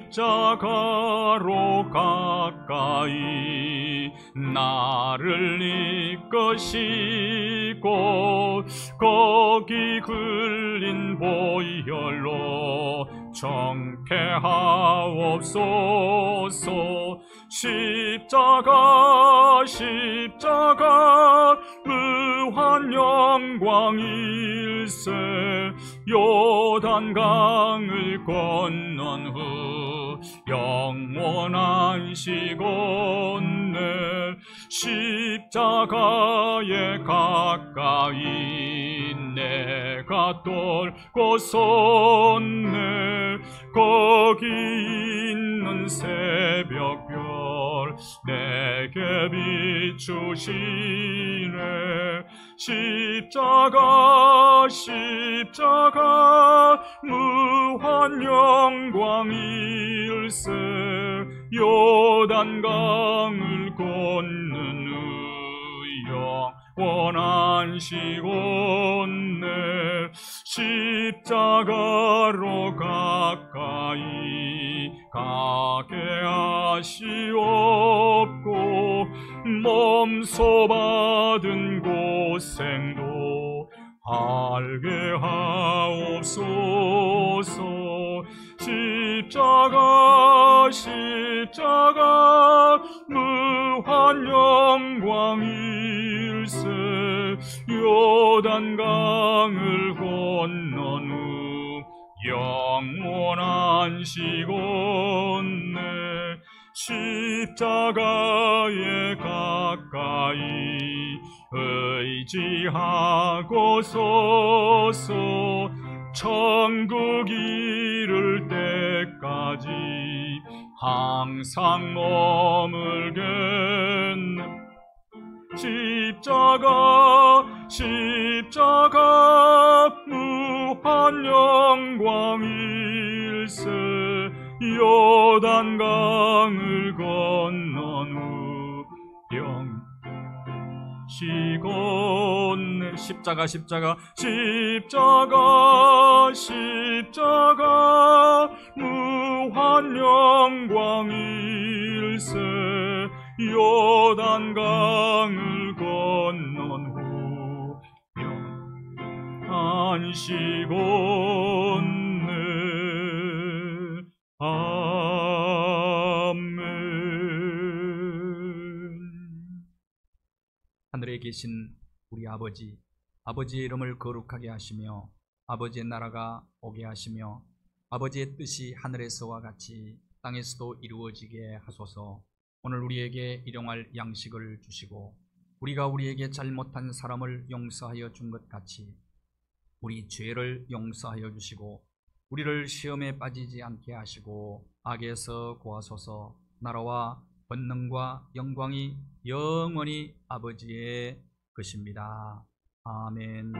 십자가로 가까이 나를 이끄시고 거기 굴린 보혈로 정케하옵소서. 십자가 십자가 무한 영광일세. 요단강을 건넌 후 영원한 시온네 십자가에 가까이 내가 돌고 섰네. 거기 있는 새벽별 내게 비추시네. 십자가 십자가 무한 영광일세. 요단강을 건넌 후 영원한 시온네 십자가로 가까이 가게 하시옵고 몸소 받은 고생도 알게 하옵소서. 십자가 십자가 무한 영광일세. 요단강을 건넌 후 영원한 시온네 십자가에 가까이 의지하고 서서 천국 이룰 때까지 항상 머물겠네. 십자가 십자가 무한 영광일세. 요단강을 건넌 후 영시곤네 십자가 십자가 십자가 십자가 무한 영광일세. 요단강을 건넌 후 영원한 시온네. 아멘. 하늘에 계신 우리 아버지, 아버지의 이름을 거룩하게 하시며 아버지의 나라가 오게 하시며 아버지의 뜻이 하늘에서와 같이 땅에서도 이루어지게 하소서. 오늘 우리에게 일용할 양식을 주시고 우리가 우리에게 잘못한 사람을 용서하여 준 것 같이 우리 죄를 용서하여 주시고 우리를 시험에 빠지지 않게 하시고 악에서 구하소서. 나라와 권능과 영광이 영원히 아버지의 것입니다. 아멘.